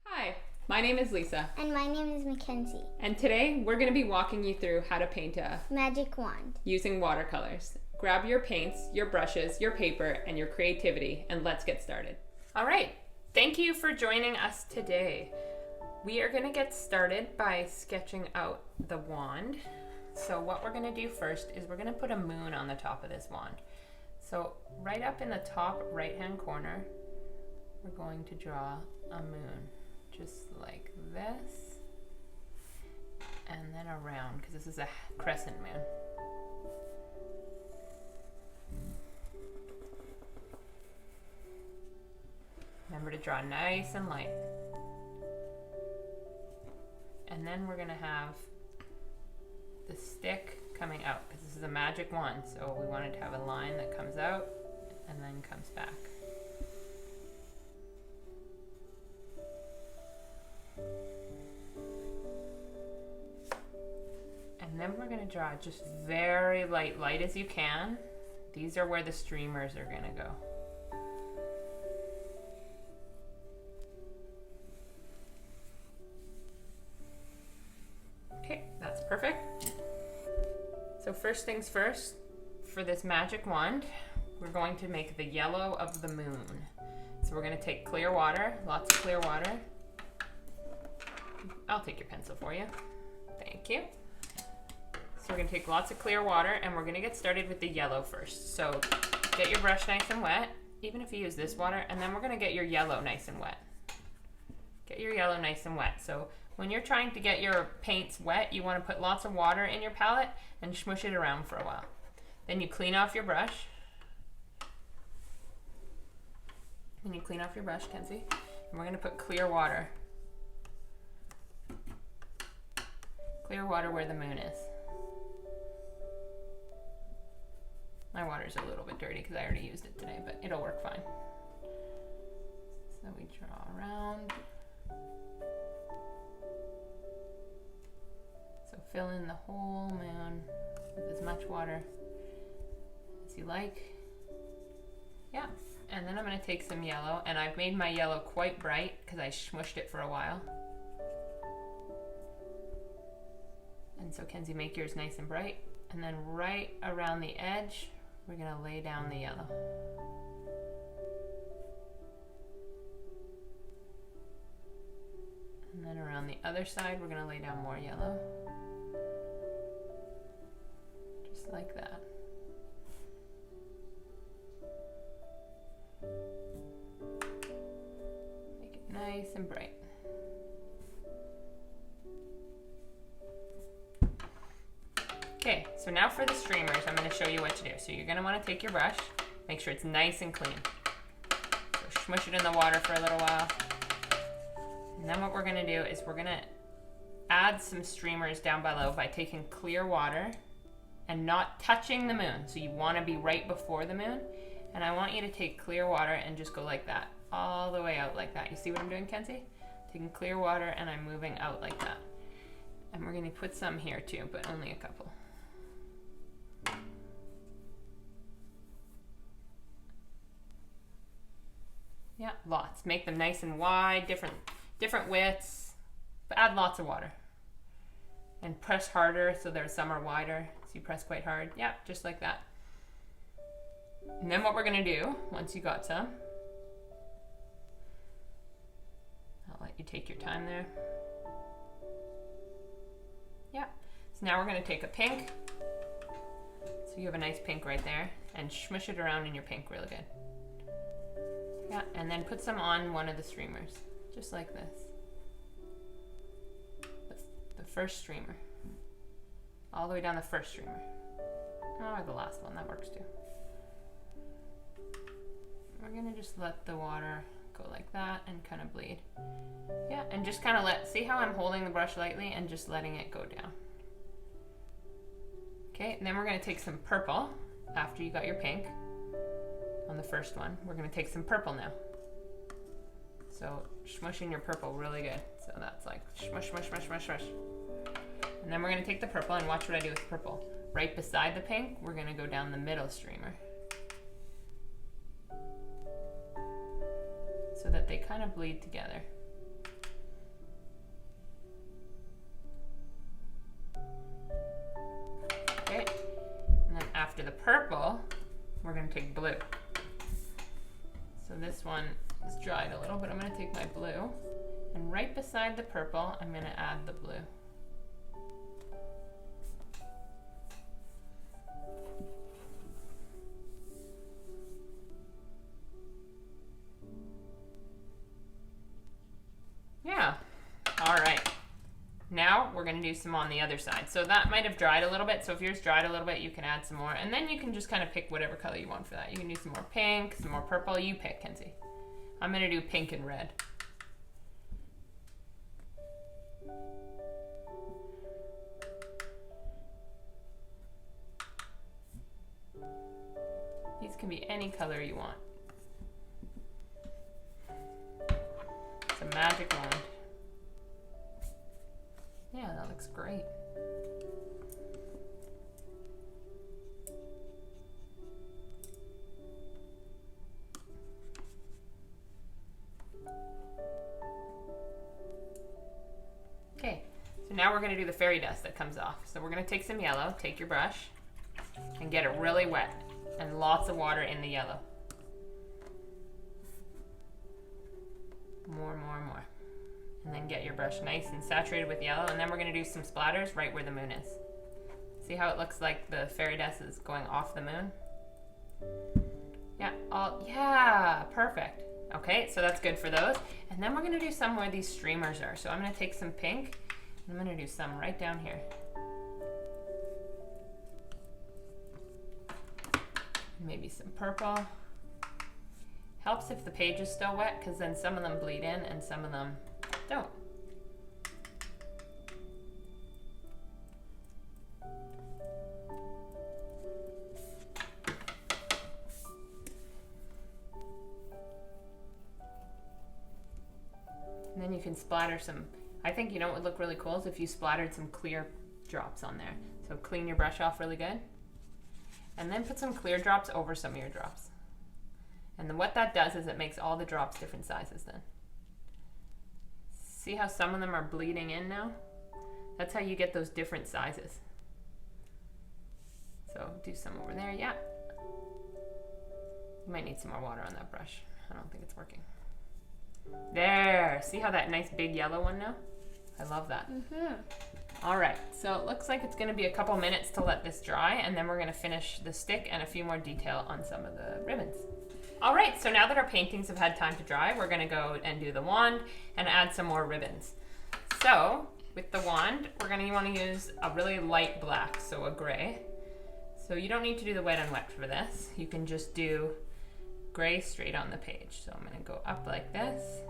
Hi, my name is Lisa, And my name is Mackenzie. and today we're going to be walking you through how to paint a Magic wand. using watercolors. Grab your paints, your brushes, your paper, and your creativity, and let's get started. All right, thank you for joining us today. We are going to get started by sketching out the wand. So what we're going to do first is we're going to put a moon on the top of this wand. So right up in the top right-hand corner, we're going to draw a moon, just like this, and then around, because this is a crescent moon. Remember to draw nice and light. And then we're going to have the stick coming out, because this is a magic wand, so we wanted to have a line that comes out and then comes back. And then we're going to draw just very light as you can. These are where the streamers are going to go. Okay, that's perfect. So first things first, for this magic wand, we're going to make the yellow of the moon. So we're going to take clear water, lots of clear water. I'll take your pencil for you. Thank you. So we're going to take lots of clear water, and we're going to get started with the yellow first. So get your brush nice and wet, even if you use this water, and then we're going to get your yellow nice and wet. Get your yellow nice and wet. So when you're trying to get your paints wet, you want to put lots of water in your palette and smush it around for a while. Then you clean off your brush. Then you clean off your brush, Kenzie, and we're going to put clear water. Clear water where the moon is. My water's a little bit dirty because I already used it today, but it'll work fine. So we draw around. So fill in the whole moon with as much water as you like. Yeah, and then I'm going to take some yellow, and I've made my yellow quite bright because I smushed it for a while. And so Kenzie, make yours nice and bright, and then right around the edge, we're going to lay down the yellow. And then around the other side, we're going to lay down more yellow. Just like that. Make it nice and bright. Okay, so now for the streamers, I'm going to show you what to do. So you're going to want to take your brush, make sure it's nice and clean. So smush it in the water for a little while. And then what we're going to do is we're going to add some streamers down below by taking clear water and not touching the moon. So you want to be right before the moon. And I want you to take clear water and just go like that, all the way out like that. You see what I'm doing, Kenzie? Taking clear water and I'm moving out like that. And we're going to put some here too, but only a couple. Yeah, lots. Make them nice and wide, different widths, but add lots of water. And press harder so there's some are wider. So you press quite hard. Yeah, just like that. And then what we're going to do, once you got some, I'll let you take your time there. Yeah. So now we're going to take a pink. So you have a nice pink right there, and smush it around in your pink really good. Yeah, and then put some on one of the streamers, just like this. The first streamer. All the way down the first streamer. Or the last one, that works too. We're gonna just let the water go like that and kind of bleed. Yeah, and just kind of see how I'm holding the brush lightly and just letting it go down. Okay, and then we're gonna take some purple after you got your pink. On the first one, we're going to take some purple now. So smushing your purple really good. So that's like smush, smush, smush, smush, smush. And then we're going to take the purple and watch what I do with the purple. Right beside the pink, we're going to go down the middle streamer. so that they kind of bleed together. the purple, we're gonna take blue. So this one is dried a little, but I'm gonna take my blue, and right beside the purple, I'm gonna add the blue. Yeah, all right. Now we're gonna do some on the other side. So that might have dried a little bit. So if yours dried a little bit, you can add some more. And then you can just kind of pick whatever color you want for that. You can do some more pink, some more purple. You pick, Kenzie. I'm gonna do pink and red. These can be any color you want. It's a magic wand. Yeah, that looks great. Okay, so now we're gonna do the fairy dust that comes off. So we're gonna take some yellow, take your brush, and get it really wet, and lots of water in the yellow. More, more, more. And then get your brush nice and saturated with yellow, and then we're gonna do some splatters right where the moon is. See how it looks like the fairy dust is going off the moon? Yeah, perfect. Okay, so that's good for those. And then we're gonna do some where these streamers are. So I'm gonna take some pink, and I'm gonna do some right down here. Maybe some purple. Helps if the page is still wet, because then some of them bleed in and some of them don't. And then you can splatter some, I think you know what would look really cool is if you splattered some clear drops on there. So clean your brush off really good. And then put some clear drops over some of your drops. And then what that does is it makes all the drops different sizes then. See how some of them are bleeding in now? That's how you get those different sizes. So do some over there, yeah. You might need some more water on that brush. I don't think it's working. There, see how that nice big yellow one now? I love that. All right, so it looks like it's gonna be a couple minutes to let this dry, and then we're gonna finish the stick and a few more detail on some of the ribbons. All right, so now that our paintings have had time to dry, we're gonna go and do the wand and add some more ribbons. So with the wand, we're gonna wanna use a really light black, so a gray. So you don't need to do the wet on wet for this. You can just do gray straight on the page. So I'm gonna go up like this.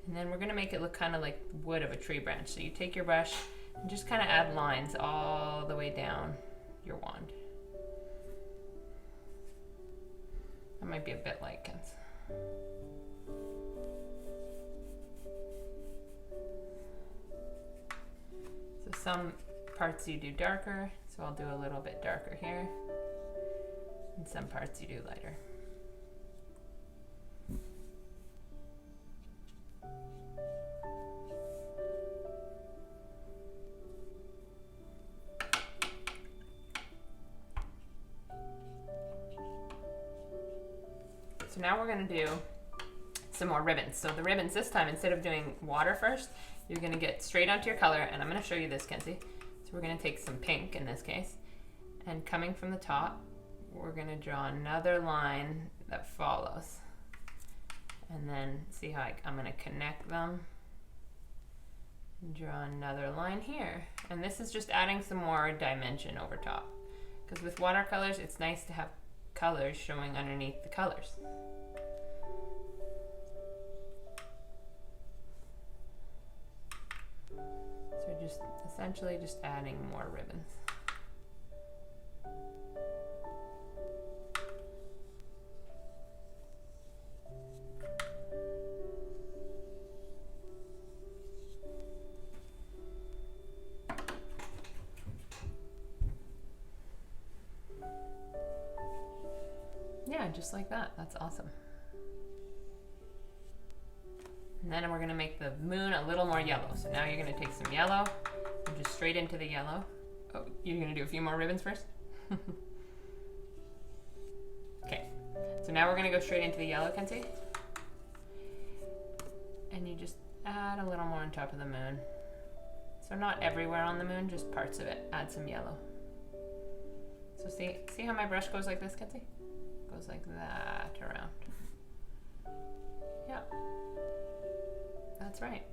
And then we're gonna make it look kind of like wood of a tree branch. So you take your brush and just kind of add lines all the way down your wand. That might be a bit light, Kens. So some parts you do darker, so I'll do a little bit darker here. And some parts you do lighter. So now we're gonna do some more ribbons. So the ribbons this time, instead of doing water first, you're gonna get straight onto your color, and I'm gonna show you this, Kenzie. So we're gonna take some pink in this case, and coming from the top, we're gonna draw another line that follows. And then see how I'm gonna connect them. And draw another line here. And this is just adding some more dimension over top. Because with watercolors, it's nice to have colors showing underneath the colors. So just essentially just adding more ribbons. Yeah, just like that. That's awesome. And then we're gonna make the moon a little more yellow. So now you're gonna take some yellow and just straight into the yellow. Oh, you're gonna do a few more ribbons first? Okay, so now we're gonna go straight into the yellow, Kenzie. And you just add a little more on top of the moon. So not everywhere on the moon, just parts of it. Add some yellow. So see how my brush goes like this, Kenzie? Goes like that around. Yeah, that's right.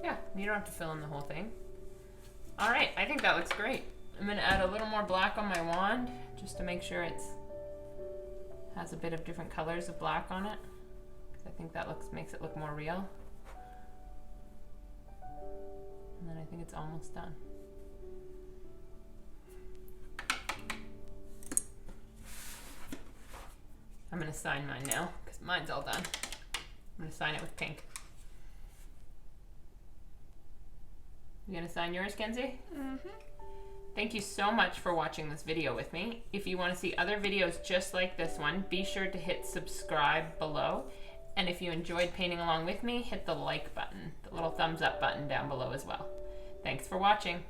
Yeah, you don't have to fill in the whole thing. All right, I think that looks great. I'm gonna add a little more black on my wand just to make sure it's has a bit of different colors of black on it, because I think that makes it look more real. And then I think it's almost done. I'm gonna sign mine now because mine's all done. I'm gonna sign it with pink. You gonna sign yours, Kenzie? Mm-hmm. Thank you so much for watching this video with me. If you want to see other videos just like this one, be sure to hit subscribe below. And if you enjoyed painting along with me, hit the like button, the little thumbs up button down below as well. Thanks for watching.